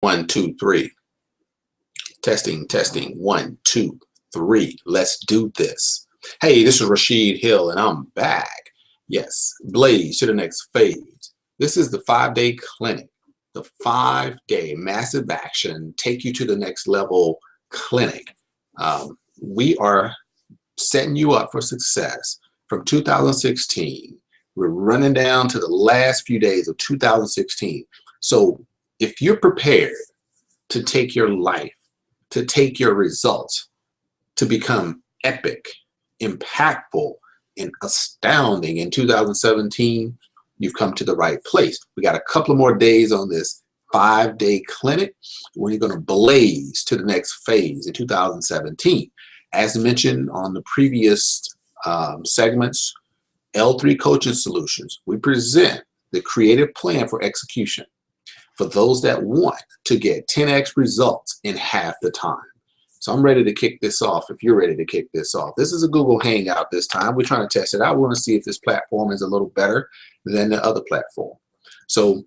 1, 2, 3. Testing, testing. 1, 2, 3. Let's do this. Hey, this is Rashid Hill, and I'm back. Yes, blaze to the next phase. This is the 5-day clinic, the 5-day massive action, take you to the next level clinic. We are setting you up for success from 2016. We're running down to the last few days of 2016. So if you're prepared to take your life, to take your results, to become epic, impactful, and astounding in 2017, you've come to the right place. We got a couple of more days on this 5-day clinic where you're going to blaze to the next phase in 2017. As mentioned on the previous segments, L3 Coaching Solutions, we present the creative plan for execution for those that want to get 10x results in half the time. So I'm ready to kick this off if you're ready to kick this off. This is a Google Hangout this time. We're trying to test it out. We want to see if this platform is a little better than the other platform. So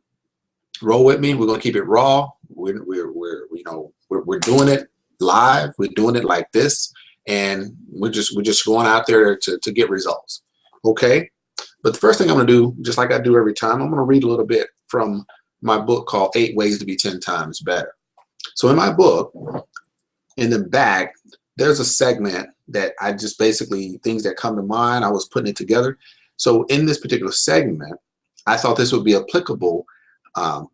roll with me. We're going to keep it raw. We're doing it live. We're doing it like this, and we're just going out there to get results. Okay. But the first thing I'm going to do, just like I do every time, I'm going to read a little bit from my book called 8 Ways to Be 10 Times Better. So in my book, in the back, there's a segment that I just basically, things that come to mind, I was putting it together. So in this particular segment, I thought this would be applicable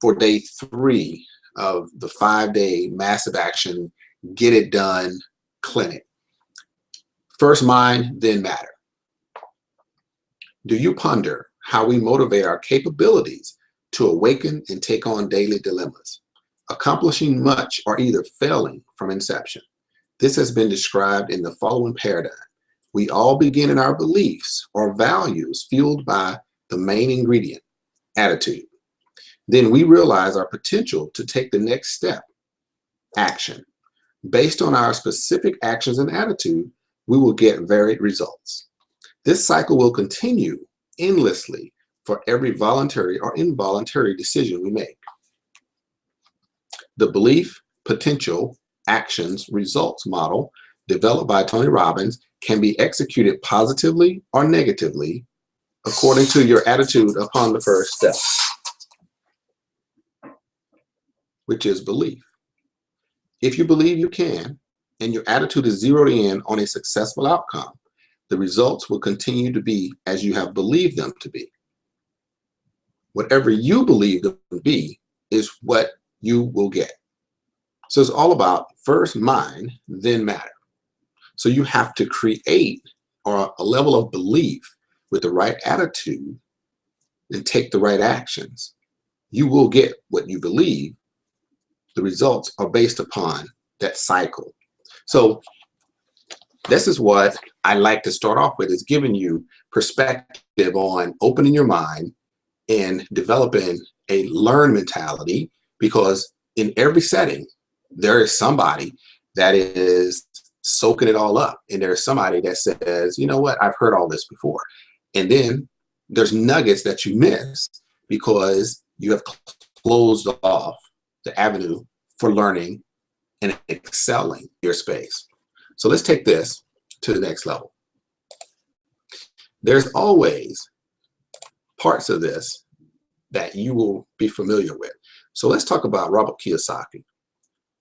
for day 3 of the 5-day massive action, get it done clinic. First mind, then matter. Do you ponder how we motivate our capabilities to awaken and take on daily dilemmas, accomplishing much or either failing from inception? This has been described in the following paradigm. We all begin in our beliefs or values fueled by the main ingredient, attitude. Then we realize our potential to take the next step, action. Based on our specific actions and attitude, we will get varied results. This cycle will continue endlessly for every voluntary or involuntary decision we make. The belief, potential, actions, results model developed by Tony Robbins can be executed positively or negatively according to your attitude upon the first step, which is belief. If you believe you can, and your attitude is zeroed in on a successful outcome, the results will continue to be as you have believed them to be. Whatever you believe them to be is what you will get. So it's all about first mind, then matter. So you have to create a level of belief with the right attitude and take the right actions. You will get what you believe. The results are based upon that cycle. So this is what I like to start off with, is giving you perspective on opening your mind and developing a learn mentality, because in every setting, there is somebody that is soaking it all up. And there's somebody that says, you know what, I've heard all this before. And then there's nuggets that you miss because you have closed off the avenue for learning and excelling your space. So let's take this to the next level. There's always parts of this that you will be familiar with. So let's talk about Robert Kiyosaki.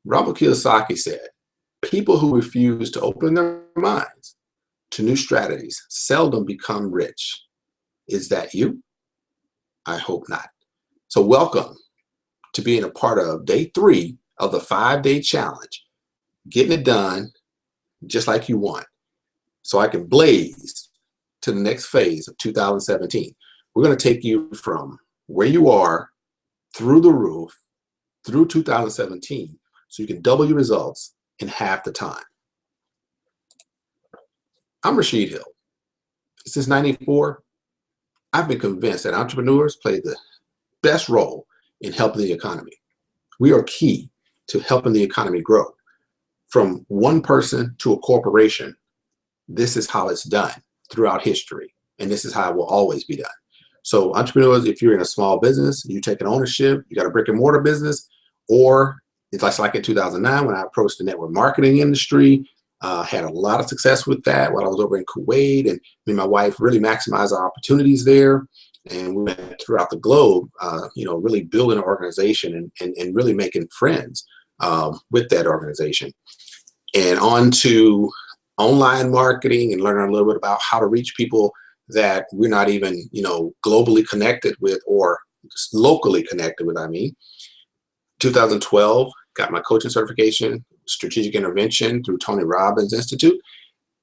Robert Kiyosaki said, people who refuse to open their minds to new strategies seldom become rich. Is that you? I hope not. So welcome to being a part of day 3 of the 5-day challenge, getting it done just like you want, so I can blaze to the next phase of 2017. We're going to take you from where you are through the roof through 2017, so you can double your results in half the time. I'm Rashid Hill. Since '94, I've been convinced that entrepreneurs play the best role in helping the economy. We are key to helping the economy grow. From one person to a corporation, this is how it's done throughout history, and this is how it will always be done. So entrepreneurs, if you're in a small business, you take an ownership, you got a brick and mortar business, or It's like in 2009 when I approached the network marketing industry. Had a lot of success with that while I was over in Kuwait, and me and my wife really maximized our opportunities there. And we went throughout the globe, really building an organization and really making friends with that organization. And on to online marketing and learning a little bit about how to reach people that we're not even, globally connected with or locally connected with, 2012, got my coaching certification, strategic intervention through Tony Robbins Institute,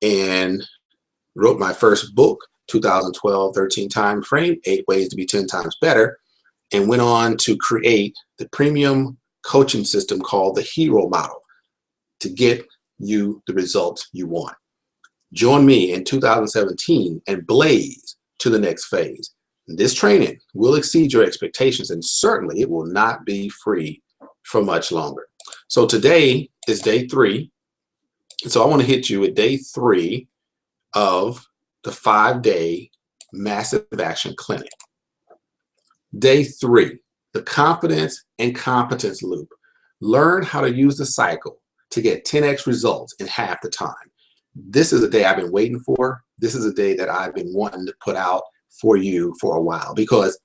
and wrote my first book, 2012, 13 time frame, 8 ways to be 10 times better, and went on to create the premium coaching system called the Hero Model to get you the results you want. Join me in 2017 and blaze to the next phase. This training will exceed your expectations, and certainly it will not be free for much longer. So today is day 3. And so I want to hit you at day 3 of the 5-day massive action clinic. Day 3, the confidence and competence loop. Learn how to use the cycle to get 10x results in half the time. This is a day I've been waiting for. This is a day that I've been wanting to put out for you for a while, because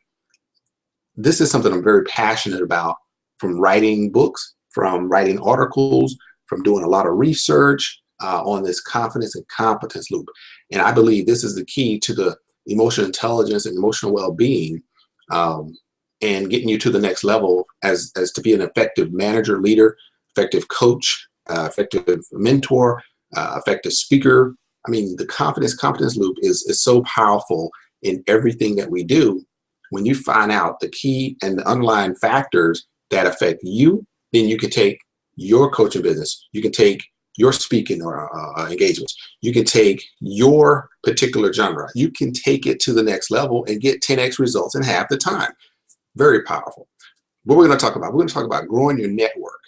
this is something I'm very passionate about, from writing books, from writing articles, from doing a lot of research on this confidence and competence loop. And I believe this is the key to the emotional intelligence and emotional well-being, and getting you to the next level as to be an effective manager, leader, effective coach, effective mentor, effective speaker. The competence loop is so powerful in everything that we do. When you find out the key and the underlying factors that affect you, then you can take your coaching business, you can take your speaking or engagements, you can take your particular genre, you can take it to the next level and get 10x results in half the time. Very powerful. What we're going to talk about, we're going to talk about growing your network,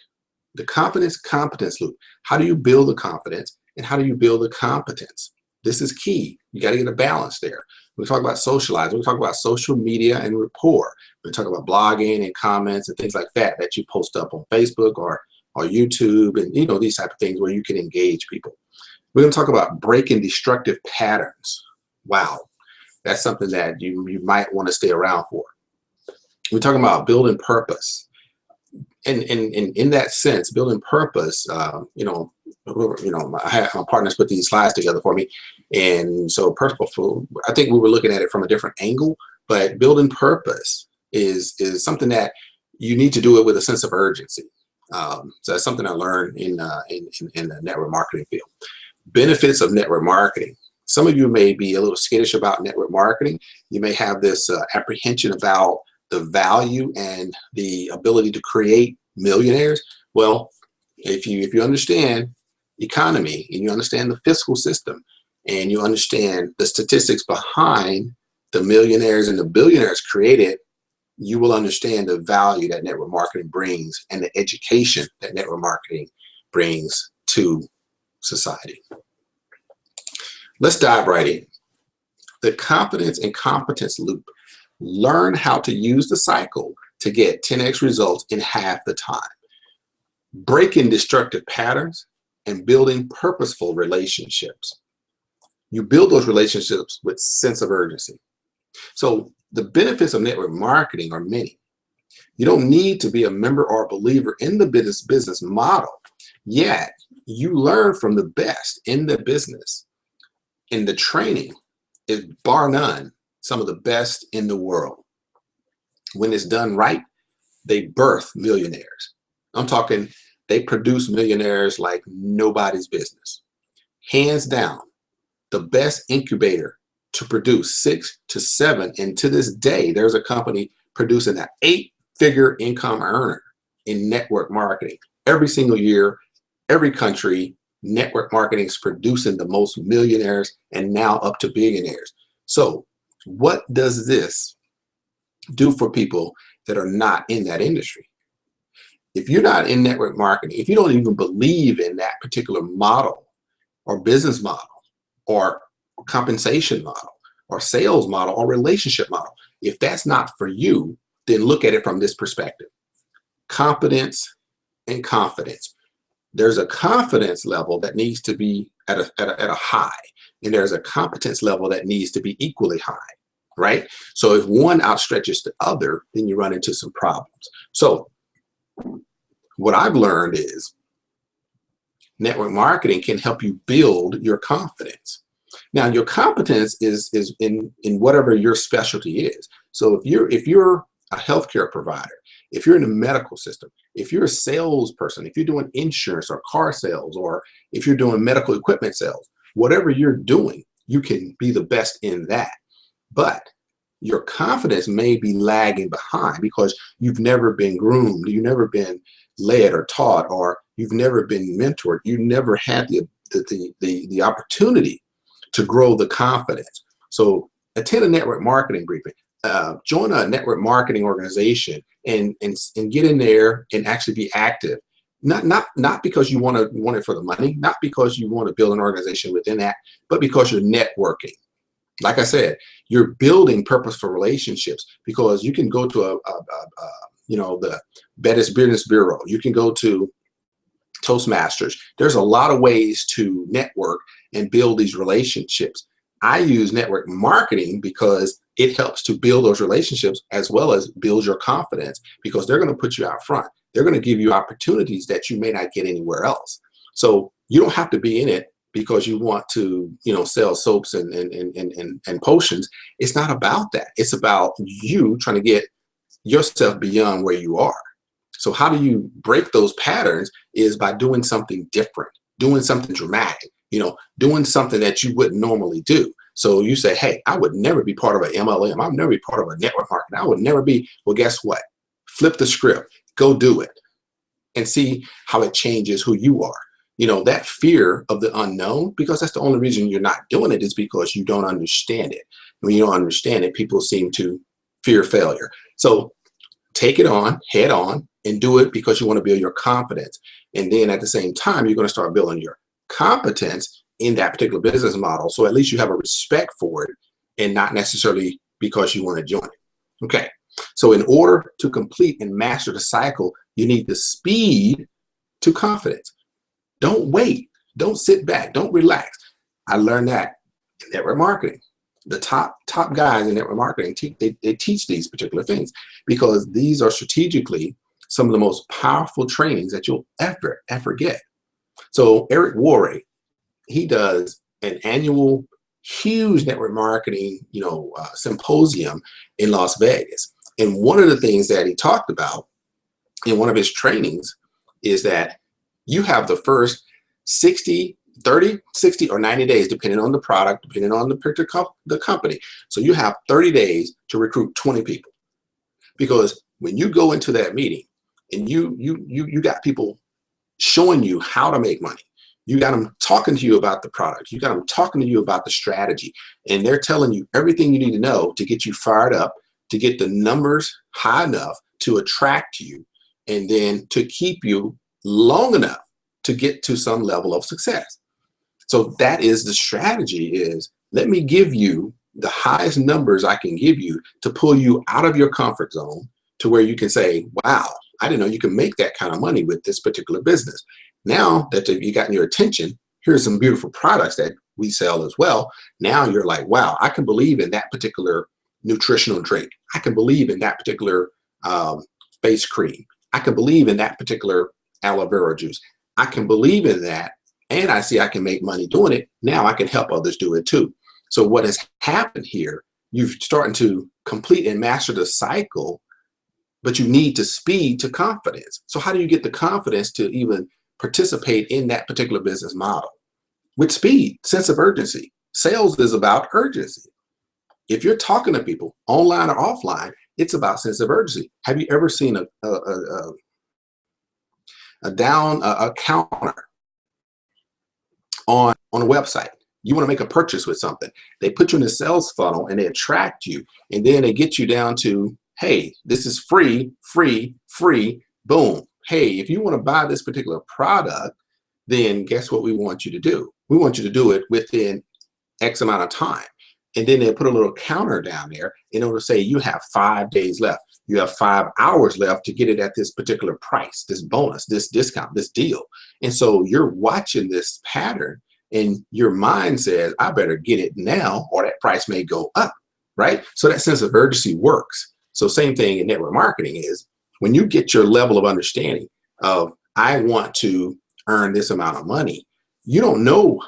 the competence loop. How do you build the confidence and how do you build the competence? This is key. You got to get a balance there. We talk about socializing. We talk about social media and rapport. We talk about blogging and comments and things like that you post up on Facebook or YouTube, and these type of things where you can engage people. We're going to talk about breaking destructive patterns. Wow, that's something that you might want to stay around for. We're talking about building purpose, and in that sense, building purpose. I had my partners put these slides together for me, and so purposeful. I think we were looking at it from a different angle, but building purpose is something that you need to do it with a sense of urgency. So that's something I learned in the network marketing field. Benefits of network marketing. Some of you may be a little skittish about network marketing. You may have this apprehension about the value and the ability to create millionaires. Well, if you understand economy and you understand the fiscal system and you understand the statistics behind the millionaires and the billionaires created, you will understand the value that network marketing brings and the education that network marketing brings to society. Let's dive right in. The confidence and competence loop. Learn how to use the cycle to get 10x results in half the time. Breaking destructive patterns and building purposeful relationships. You build those relationships with sense of urgency. So the benefits of network marketing are many. You don't need to be a member or a believer in the business model, yet you learn from the best in the business. And the training is, bar none, some of the best in the world. When it's done right, they birth millionaires. I'm talking, they produce millionaires like nobody's business. Hands down, the best incubator to produce 6 to 7, and to this day, there's a company producing an 8-figure income earner in network marketing. Every single year, every country, network marketing is producing the most millionaires and now up to billionaires. So what does this do for people that are not in that industry? If you're not in network marketing, if you don't even believe in that particular model or business model or compensation model or sales model or relationship model, if that's not for you, then look at it from this perspective. Competence and confidence. There's a confidence level that needs to be at a high, and there's a competence level that needs to be equally high, right? So if one outstretches the other, then you run into some problems. So what I've learned is network marketing can help you build your confidence. Now, your competence is in whatever your specialty is. So if you're a healthcare provider, if you're in the medical system, if you're a salesperson, if you're doing insurance or car sales, or if you're doing medical equipment sales, whatever you're doing, you can be the best in that. But your confidence may be lagging behind because you've never been groomed, you've never been led or taught, or you've never been mentored. You never had the opportunity to grow the confidence. So attend a network marketing briefing. Join a network marketing organization and get in there and actually be active. Not because you want it for the money, not because you want to build an organization within that, but because you're networking. Like I said, you're building purposeful relationships, because you can go to the Bettis Business Bureau. You can go to Toastmasters. There's a lot of ways to network and build these relationships. I use network marketing because it helps to build those relationships as well as build your confidence, because they're going to put you out front. They're going to give you opportunities that you may not get anywhere else. So you don't have to be in it because you want to, sell soaps and potions. It's not about that. It's about you trying to get yourself beyond where you are. So how do you break those patterns? Is by doing something different, doing something dramatic, doing something that you wouldn't normally do. So you say, hey, I would never be part of an MLM. I would never be part of a network marketing. I would never be. Well, guess what? Flip the script, go do it, and see how it changes who you are. That fear of the unknown, because that's the only reason you're not doing it, is because you don't understand it. When you don't understand it, people seem to fear failure. So take it on, head on, and do it because you want to build your confidence. And then at the same time, you're going to start building your competence in that particular business model. So at least you have a respect for it, and not necessarily because you want to join it. Okay. So in order to complete and master the cycle, you need the speed to confidence. Don't wait. Don't sit back. Don't relax. I learned that in network marketing. The top guys in network marketing, they teach these particular things, because these are strategically some of the most powerful trainings that you'll ever get. So Eric Worre, he does an annual huge network marketing, symposium in Las Vegas. And one of the things that he talked about in one of his trainings is that you have the first 30, 60, or 90 days, depending on the product, depending on the company. So you have 30 days to recruit 20 people. Because when you go into that meeting and you got people showing you how to make money, you got them talking to you about the product, you got them talking to you about the strategy, and they're telling you everything you need to know to get you fired up, to get the numbers high enough to attract you, and then to keep you long enough to get to some level of success. So that is the strategy, is let me give you the highest numbers I can give you to pull you out of your comfort zone to where you can say, wow, I didn't know you can make that kind of money with this particular business. Now that you gotten your attention, here's some beautiful products that we sell as well. Now you're like, wow, I can believe in that particular nutritional drink. I can believe in that particular face cream. I can believe in that particular aloe vera juice. I can believe in that, and I see I can make money doing it. Now I can help others do it too. So what has happened here, you're starting to complete and master the cycle, but you need to speed to confidence. So how do you get the confidence to even participate in that particular business model? With speed, sense of urgency. Sales is about urgency. If you're talking to people online or offline, it's about sense of urgency. Have you ever seen a counter on a website? You want to make a purchase with something. They put you in a sales funnel and they attract you, and then they get you down to, hey, this is free, free, free, boom. Hey, if you want to buy this particular product, then guess what we want you to do? We want you to do it within X amount of time. And then they put a little counter down there in order to say you have 5 days left. You have 5 hours left to get it at this particular price, this bonus, this discount, this deal. And so you're watching this pattern and your mind says, I better get it now or that price may go up, right? So that sense of urgency works. So same thing in network marketing is when you get your level of understanding of, I want to earn this amount of money, you don't know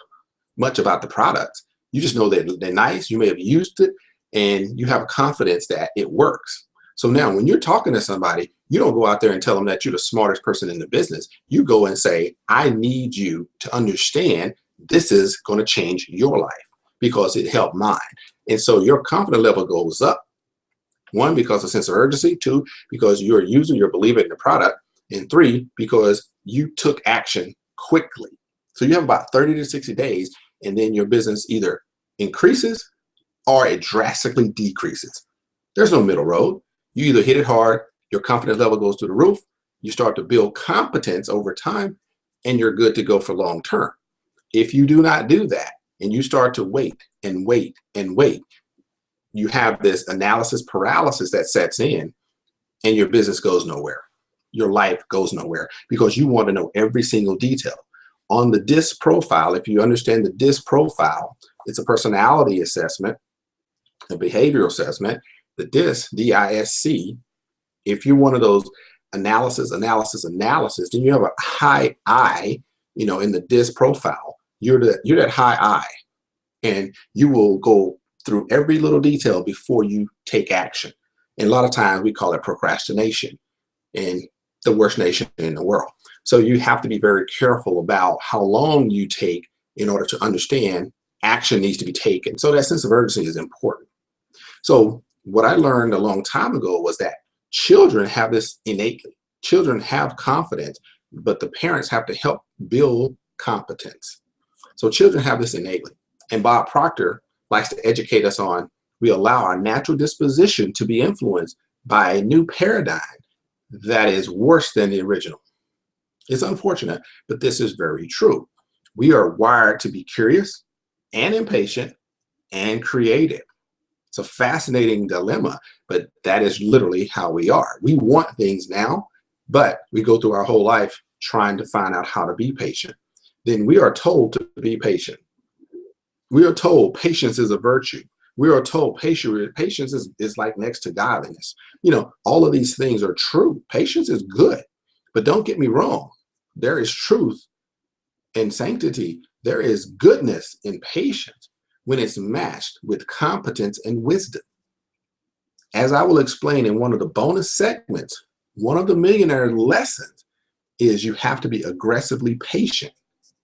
much about the products. You just know that they're nice. You may have used it and you have confidence that it works. So now when you're talking to somebody, you don't go out there and tell them that you're the smartest person in the business. You go and say, I need you to understand this is going to change your life because it helped mine. And so your confidence level goes up. 1, because of sense of urgency. 2, because you're a user, you're believing in the product. And 3, because you took action quickly. So you have about 30 to 60 days, and then your business either increases or it drastically decreases. There's no middle road. You either hit it hard, your confidence level goes through the roof, you start to build competence over time, and you're good to go for long term. If you do not do that, and you start to wait and wait and wait, you have this analysis paralysis that sets in, and your business goes nowhere. Your life goes nowhere because you want to know every single detail. On the DISC profile, if you understand the DISC profile, it's a personality assessment, a behavioral assessment. The DISC, D-I-S-C, if you're one of those analysis, then you have a high I, in the DISC profile. You're that high I, and you will go through every little detail before you take action. And a lot of times we call it procrastination, and the worst nation in the world. So you have to be very careful about how long you take in order to understand action needs to be taken. So that sense of urgency is important. So what I learned a long time ago was that children have this innately. Children have confidence, but the parents have to help build competence. So children have this innately. And Bob Proctor likes to educate us on, we allow our natural disposition to be influenced by a new paradigm that is worse than the original. It's unfortunate, but this is very true. We are wired to be curious and impatient and creative. It's a fascinating dilemma, but that is literally how we are. We want things now, but we go through our whole life trying to find out how to be patient. Then we are told to be patient. We are told patience is a virtue. We are told patience is like next to godliness. All of these things are true. Patience is good, but don't get me wrong. There is truth and sanctity. There is goodness in patience when it's matched with competence and wisdom. As I will explain in one of the bonus segments, one of the millionaire lessons is you have to be aggressively patient,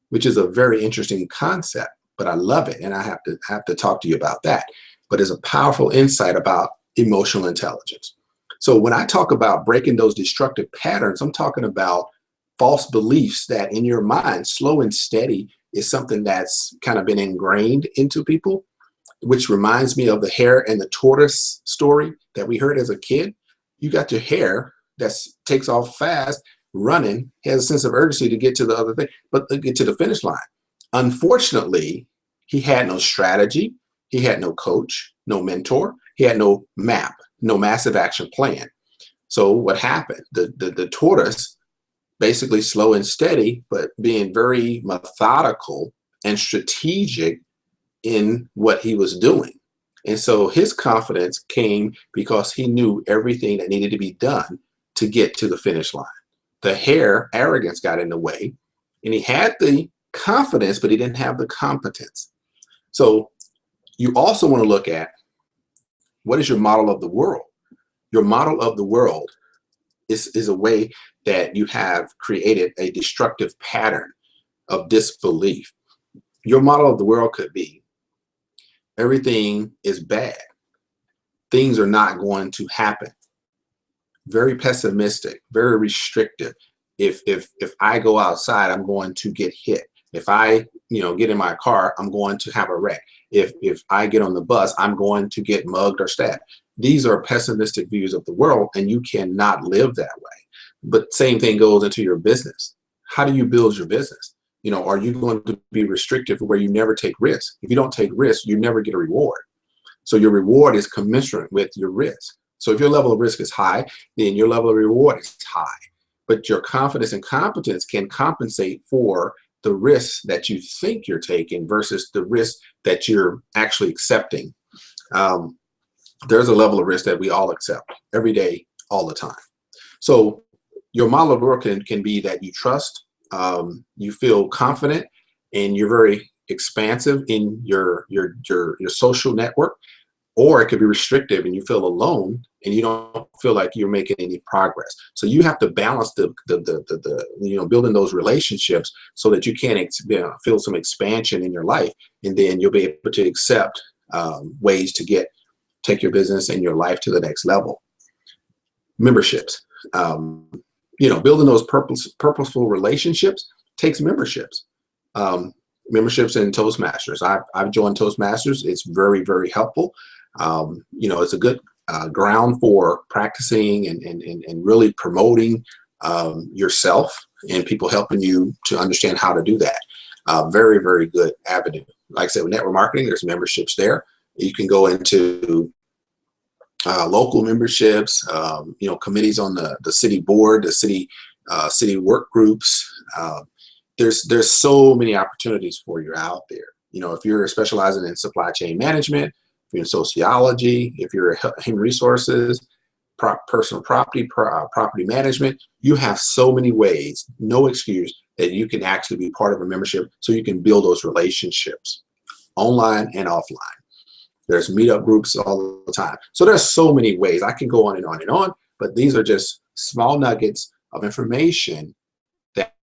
which is a very interesting concept, but I love it. And I have to talk to you about that. But it's a powerful insight about emotional intelligence. So when I talk about breaking those destructive patterns, I'm talking about false beliefs that in your mind, slow and steady is something that's kind of been ingrained into people, which reminds me of the hare and the tortoise story that we heard as a kid. You got your hare that takes off fast, running, has a sense of urgency to get to the other thing, but get to the finish line. Unfortunately, he had no strategy. He had no coach, no mentor. He had no map, no massive action plan. So what happened? The tortoise, basically slow and steady, but being very methodical and strategic in what he was doing. And so his confidence came because he knew everything that needed to be done to get to the finish line. The hare, arrogance got in the way, and he had the confidence, but he didn't have the competence. So you also want to look at, what is your model of the world? Your model of the world is a way that you have created a destructive pattern of disbelief. Your model of the world could be, everything is bad. Things are not going to happen. Very pessimistic, very restrictive. If I go outside, I'm going to get hit. If I get in my car, I'm going to have a wreck. If I get on the bus, I'm going to get mugged or stabbed. These are pessimistic views of the world, and you cannot live that way. But same thing goes into your business. How do you build your business? Are you going to be restrictive where you never take risks? If you don't take risks, you never get a reward. So your reward is commensurate with your risk. So if your level of risk is high, then your level of reward is high. But your confidence and competence can compensate for the risks that you think you're taking versus the risk that you're actually accepting. There's a level of risk that we all accept every day, all the time. So your model of work can be that you trust, you feel confident, and you're very expansive in your social network. Or it could be restrictive and you feel alone and you don't feel like you're making any progress. So you have to balance the building those relationships so that you can feel some expansion in your life, and then you'll be able to accept ways to take your business and your life to the next level. Memberships, building those purposeful relationships takes memberships. Memberships in Toastmasters. I've joined Toastmasters. It's very, very helpful. It's a good ground for practicing and really promoting yourself, and people helping you to understand how to do that. Very, very good avenue. Like I said, with network marketing, there's memberships there. You can go into local memberships, committees on the city board, the city work groups. There's so many opportunities for you out there. If you're specializing in supply chain management, if you're in sociology, if you're human resources, personal property management, you have so many ways, no excuse, that you can actually be part of a membership so you can build those relationships online and offline. There's meetup groups all the time. So there's so many ways. I can go on and on and on, but these are just small nuggets of information that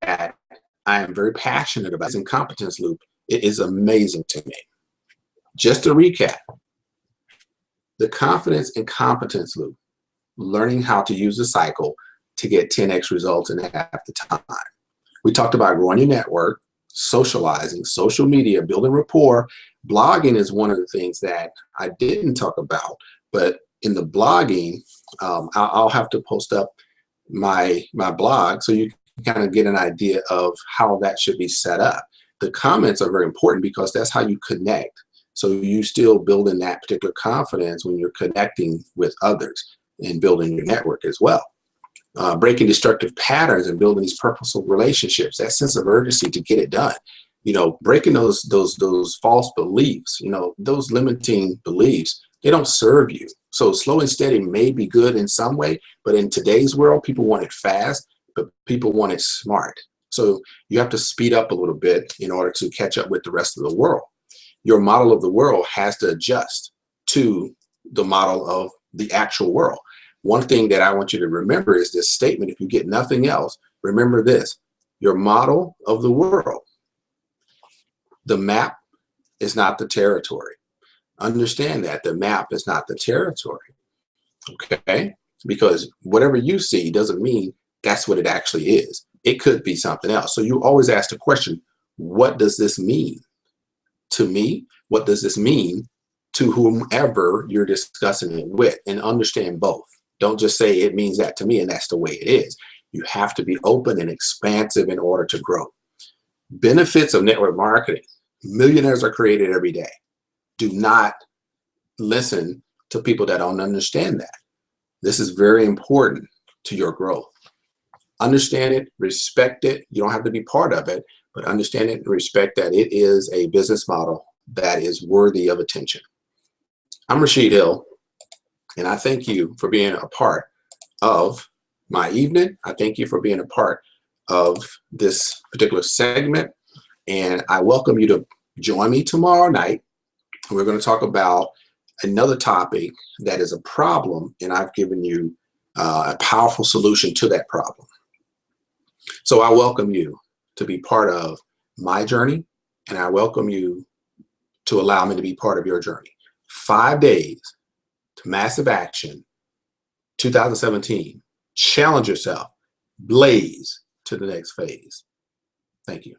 I am very passionate about. In Competence Loop, it is amazing to me. Just to recap, the confidence and competence loop, learning how to use the cycle to get 10x results in half the time. We talked about growing your network, socializing, social media, building rapport. Blogging is one of the things that I didn't talk about, but in the blogging, I'll have to post up my blog so you can kind of get an idea of how that should be set up. The comments are very important because that's how you connect. So you still building that particular confidence when you're connecting with others and building your network as well. Breaking destructive patterns and building these purposeful relationships, that sense of urgency to get it done. Breaking those false beliefs, those limiting beliefs, they don't serve you. So slow and steady may be good in some way, but in today's world, people want it fast, but people want it smart. So you have to speed up a little bit in order to catch up with the rest of the world. Your model of the world has to adjust to the model of the actual world. One thing that I want you to remember is this statement. If you get nothing else, remember this: your model of the world. The map is not the territory. Understand that the map is not the territory. Okay? Because whatever you see doesn't mean that's what it actually is. It could be something else. So you always ask the question, what does this mean to me? What does this mean to whomever you're discussing it with? And understand both. Don't just say it means that to me and that's the way it is. You have to be open and expansive in order to grow. Benefits of network marketing. Millionaires are created every day. Do not listen to people that don't understand that. This is very important to your growth. Understand it, respect it. You don't have to be part of it, but understand it and respect that it is a business model that is worthy of attention. I'm Rashid Hill, and I thank you for being a part of my evening. I thank you for being a part of this particular segment, and I welcome you to join me tomorrow night. We're going to talk about another topic that is a problem, and I've given you a powerful solution to that problem. So I welcome you to be part of my journey, and I welcome you to allow me to be part of your journey. 5 days to massive action, 2017. Challenge yourself. Blaze to the next phase. Thank you.